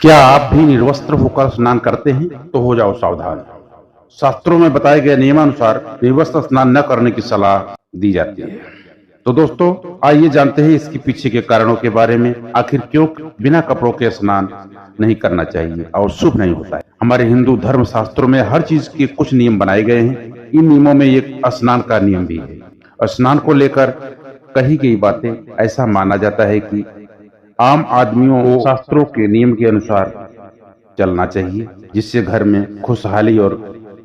क्या आप भी निर्वस्त्र होकर स्नान करते हैं? तो हो जाओ सावधान। शास्त्रों में बताए गए नियमानुसार निर्वस्त्र स्नान न करने की सलाह दी जाती है। तो दोस्तों, आइए जानते हैं इसके पीछे के कारणों के बारे में। आखिर क्यों बिना कपड़ों के स्नान नहीं करना चाहिए और शुभ नहीं होता है। हमारे हिंदू धर्म शास्त्रों में हर चीज के कुछ नियम बनाए गए हैं। इन नियमों में एक स्नान का नियम भी है। स्नान को लेकर कही गई बातें ऐसा माना जाता है कि आम आदमियों को शास्त्रों के नियम के अनुसार चलना चाहिए, जिससे घर में खुशहाली और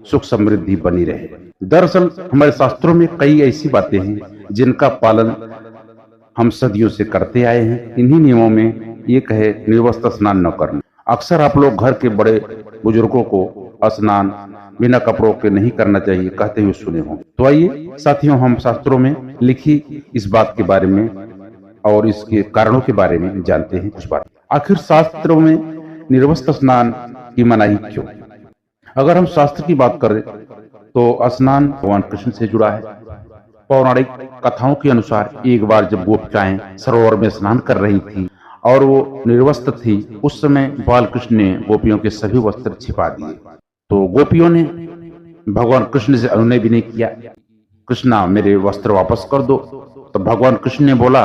सुख समृद्धि बनी रहे। दरअसल हमारे शास्त्रों में कई ऐसी बातें हैं जिनका पालन हम सदियों से करते आए हैं। इन्हीं नियमों में एक है निर्वस्त्र स्नान न करना। अक्सर आप लोग घर के बड़े बुजुर्गों को स्नान बिना कपड़ों के नहीं करना चाहिए कहते हुए सुने होंगे। तो आइए साथियों, हम शास्त्रों में लिखी इस बात के बारे में और इसके कारणों के बारे में जानते हैं कुछ बात। आखिर शास्त्रों में निर्वस्त्र स्नान की मनाही क्यों? अगर हम शास्त्र की बात करें तो स्नान भगवान कृष्ण से जुड़ा है। पौराणिक कथाओं के अनुसार एक बार जब गोपिकाएं सरोवर में स्नान कर रही थी और वो निर्वस्त्र थी, उस समय बाल कृष्ण ने गोपियों के सभी वस्त्र छिपा दिए। तो गोपियों ने भगवान कृष्ण से अनुनय भी नहीं किया, कृष्णा मेरे वस्त्र वापस कर दो। तो भगवान कृष्ण ने बोला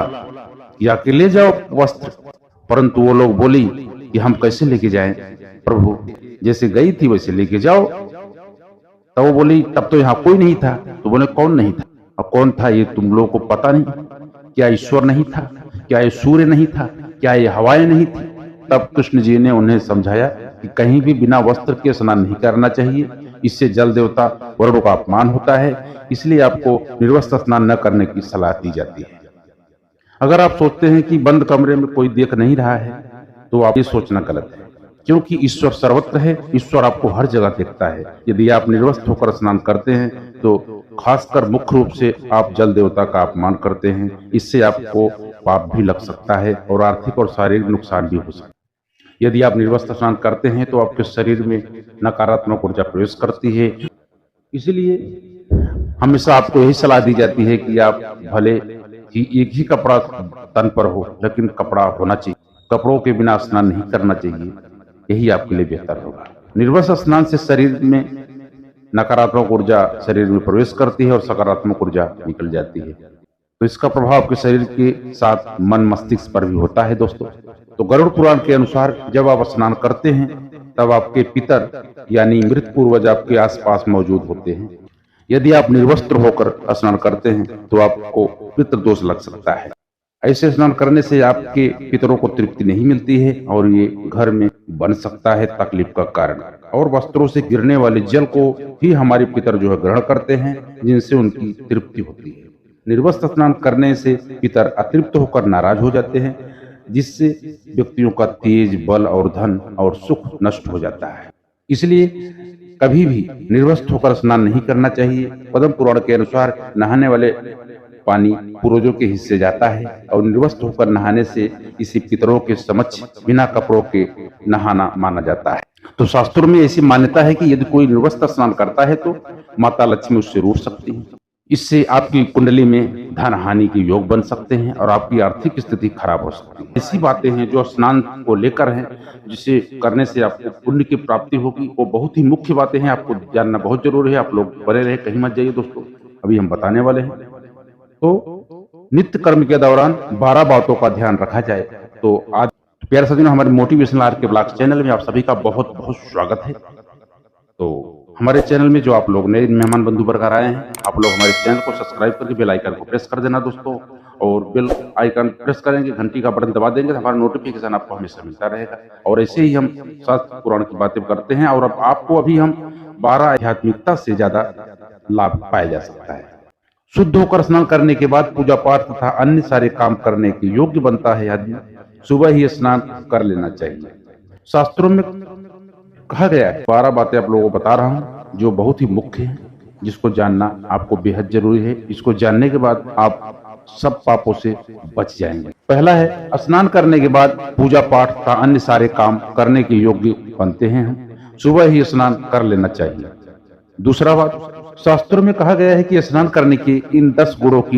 कि आके ले जाओ वस्त्र, परंतु वो लोग बोली कि हम कैसे लेके जाएं प्रभु, जैसे गई थी वैसे लेके जाओ। तब वो बोली तब तो यहाँ कोई नहीं था। तो बोले कौन नहीं था? और कौन था ये तुम लोगों को पता नहीं? क्या ईश्वर नहीं था? क्या ये सूर्य नहीं था? क्या ये हवाएं नहीं थी? तब कृष्ण जी ने उन्हें समझाया कि कहीं भी बिना वस्त्र के स्नान नहीं करना चाहिए, इससे जल देवता वरुण का अपमान होता है, इसलिए आपको निर्वस्त्र स्नान न करने की सलाह दी जाती है। अगर आप सोचते हैं कि बंद कमरे में कोई देख नहीं रहा है तो आप ये सोचना गलत है, क्योंकि ईश्वर सर्वत्र है। ईश्वर आपको हर जगह देखता है। यदि आप निर्वस्त्र होकर स्नान करते हैं तो खासकर मुख्य रूप से आप जल देवता का अपमान करते हैं। इससे आपको पाप भी लग सकता है और आर्थिक और शारीरिक नुकसान भी हो सकता है। यदि आप निर्वस्त्र स्नान करते हैं तो आपके शरीर में नकारात्मक ऊर्जा प्रवेश करती है। इसलिए हमेशा आपको यही सलाह दी जाती है कि आप भले ही एक ही कपड़ा तन पर हो, लेकिन कपड़ा होना चाहिए। कपड़ों के बिना स्नान नहीं करना चाहिए, यही आपके लिए बेहतर होगा। निर्वस्त्र स्नान से शरीर में नकारात्मक ऊर्जा शरीर में प्रवेश करती है और सकारात्मक ऊर्जा निकल जाती है। तो इसका प्रभाव आपके शरीर के साथ मन मस्तिष्क पर भी होता है दोस्तों। तो गरुड़ पुराण के अनुसार जब आप स्नान करते हैं तब आपके पितर यानी मृत पूर्वज आपके आसपास मौजूद होते हैं। यदि आप निर्वस्त्र होकर स्नान करते हैं तो आपको पितृदोष लग सकता है। ऐसे स्नान करने से आपके पितरों को तृप्ति नहीं मिलती है और ये घर में बन सकता है तकलीफ का कारण। और वस्त्रों से गिरने वाले जल को ही हमारे पितर जो है ग्रहण करते हैं, जिनसे उनकी तृप्ति होती है। निर्वस्त्र स्नान करने से पितर अतृप्त होकर नाराज हो जाते हैं, जिससे व्यक्तियों का तेज बल और धन और सुख नष्ट हो जाता है। इसलिए कभी भी निर्वस्त्र होकर स्नान नहीं करना चाहिए। पद्म पुराण के अनुसार नहाने वाले पानी पूर्वजों के हिस्से जाता है और निर्वस्त्र होकर नहाने से इसी पितरों के समक्ष बिना कपड़ों के नहाना माना जाता है। तो शास्त्रों में ऐसी मान्यता है कि यदि कोई निर्वस्त्र स्नान करता है तो माता लक्ष्मी उससे रूठ सकती है। इससे आपकी कुंडली में धन हानि के योग बन सकते हैं और आपकी आर्थिक स्थिति खराब हो सकती है। ऐसी बातें हैं जो स्नान को लेकर हैं, जिसे करने से आपको पुण्य की प्राप्ति होगी। वो बहुत ही मुख्य बातें हैं, आपको जानना बहुत जरूरी है। आप लोग बने रहे, कहीं मत जाइए दोस्तों, अभी हम बताने वाले हैं। तो नित्य कर्म के दौरान 12 बातों का ध्यान रखा जाए। तो आज प्यारे साथियों, हमारे मोटिवेशनल आरके ब्लॉग्स चैनल में आप सभी का बहुत बहुत स्वागत है। तो हमारे चैनल में जो आप लोग नए मेहमान बंधु बरकर आए हैं, आप लोग हमारे चैनल को सब्सक्राइब करके बेल आइकन को प्रेस कर देना दोस्तों। और बेल आइकन प्रेस करेंगे, घंटी का बटन दबा देंगे तो हमारा नोटिफिकेशन आपको हमेशा मिलता रहेगा। और ऐसे ही हम शास्त्र पुराण की बातें करते हैं और अब आपको अभी हम 12 आध्यात्मिकता से ज्यादा लाभ पाया जा सकता है। शुद्ध होकर स्नान करने के बाद पूजा पाठ तथा अन्य सारे काम करने के योग्य बनता है आदमी। सुबह ही स्नान कर लेना चाहिए। शास्त्रों में कहा गया है, 12 बातें आप लोगों को बता रहा हूं जो बहुत ही मुख्य है, जिसको जानना आपको बेहद जरूरी है। इसको जानने के बाद आप सब पापों से बच जाएंगे। पहला है, स्नान करने के बाद पूजा पाठ तथा अन्य सारे काम करने के योग्य बनते हैं। सुबह ही स्नान कर लेना चाहिए। दूसरा बात, शास्त्रों में कहा गया है कि स्नान करने के इन 10 गुणों की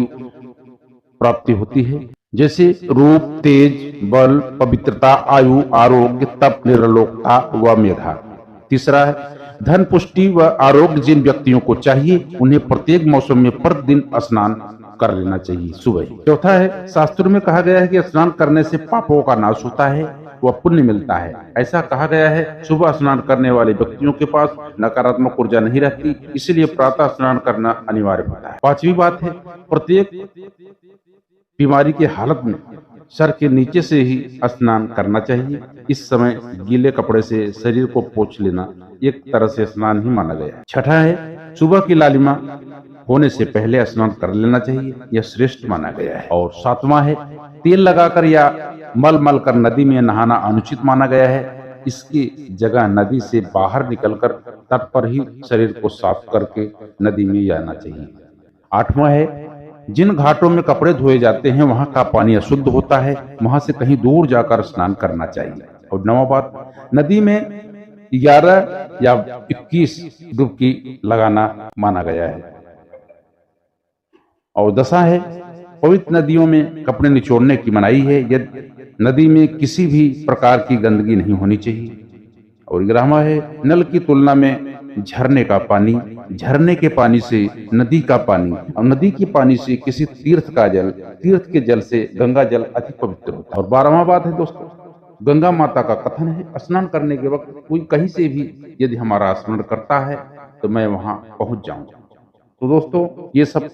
प्राप्ति होती है, जैसे रूप, तेज, बल, पवित्रता, आयु, आरोग्य, तप, निर्लोकता व मेधा। तीसरा है धन, पुष्टि व आरोग्य जिन व्यक्तियों को चाहिए उन्हें प्रत्येक मौसम में प्रतिदिन स्नान कर लेना चाहिए सुबह। चौथा है शास्त्रों में कहा गया है कि स्नान करने से पापों का नाश होता है व पुण्य मिलता है। ऐसा कहा गया है सुबह स्नान करने वाले व्यक्तियों के पास नकारात्मक ऊर्जा नहीं रहती, इसलिए प्रातः स्नान करना अनिवार्य होता है। पांचवी बात है प्रत्येक बीमारी की हालत में सर के नीचे से ही स्नान करना चाहिए। इस समय गीले कपड़े से शरीर को पोंछ लेना एक तरह से स्नान ही माना गया है। छठा है सुबह की लालिमा होने से पहले स्नान कर लेना चाहिए, यह श्रेष्ठ माना गया है। और सातवां है तेल लगाकर या मल कर नदी में नहाना अनुचित माना गया है। इसकी जगह नदी से बाहर निकलकर तट पर ही शरीर को साफ करके नदी में जाना चाहिए। आठवां है जिन घाटों में कपड़े धोए जाते हैं वहां का पानी अशुद्ध होता है, वहां से कहीं दूर जाकर स्नान करना चाहिए। और नौवां बात नदी में 11 या 21 डुबकी लगाना माना गया है। और 10 है पवित्र नदियों में कपड़े निचोड़ने की मनाही है, यदि नदी में किसी भी प्रकार की गंदगी नहीं होनी चाहिए। और 11वां है नल की तुलना में झरने का पानी, झरने के पानी से नदी का पानी और नदी के पानी से किसी तीर्थ का जल, तीर्थ के जल से गंगा जल अधिक पवित्र होता है। और 12वां बात है दोस्तों गंगा माता का कथन है स्नान करने के वक्त कोई कहीं से भी यदि हमारा स्मरण करता है तो मैं वहां पहुंच जाऊंगा। तो दोस्तों ये सब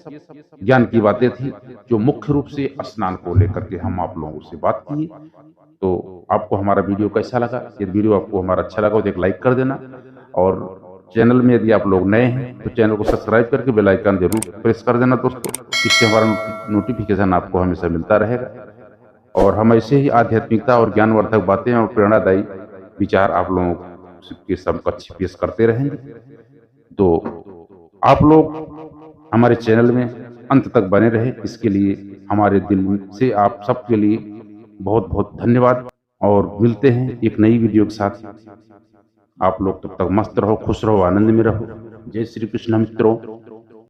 ज्ञान की बातें थी जो मुख्य रूप से स्नान को लेकर के हम आप लोगों से बात की। तो आपको हमारा वीडियो कैसा लगा? यदि वीडियो आपको हमारा अच्छा लगा तो एक लाइक कर देना, और चैनल में यदि आप लोग नए हैं तो चैनल को सब्सक्राइब करके बेल आइकन जरूर प्रेस कर देना दोस्तों, इससे हमारा नोटिफिकेशन आपको हमेशा मिलता रहेगा। और हम ऐसे ही आध्यात्मिकता और ज्ञानवर्धक बातें और प्रेरणादायी विचार आप लोगों के समकक्ष पेश करते रहेंगे। तो आप लोग हमारे चैनल में अंत तक बने रहे, इसके लिए हमारे दिल से आप सबके लिए बहुत बहुत धन्यवाद। और मिलते हैं एक नई वीडियो के साथ। आप लोग तब तक मस्त रहो, खुश रहो, आनंद में रहो। जय श्री कृष्ण मित्रों।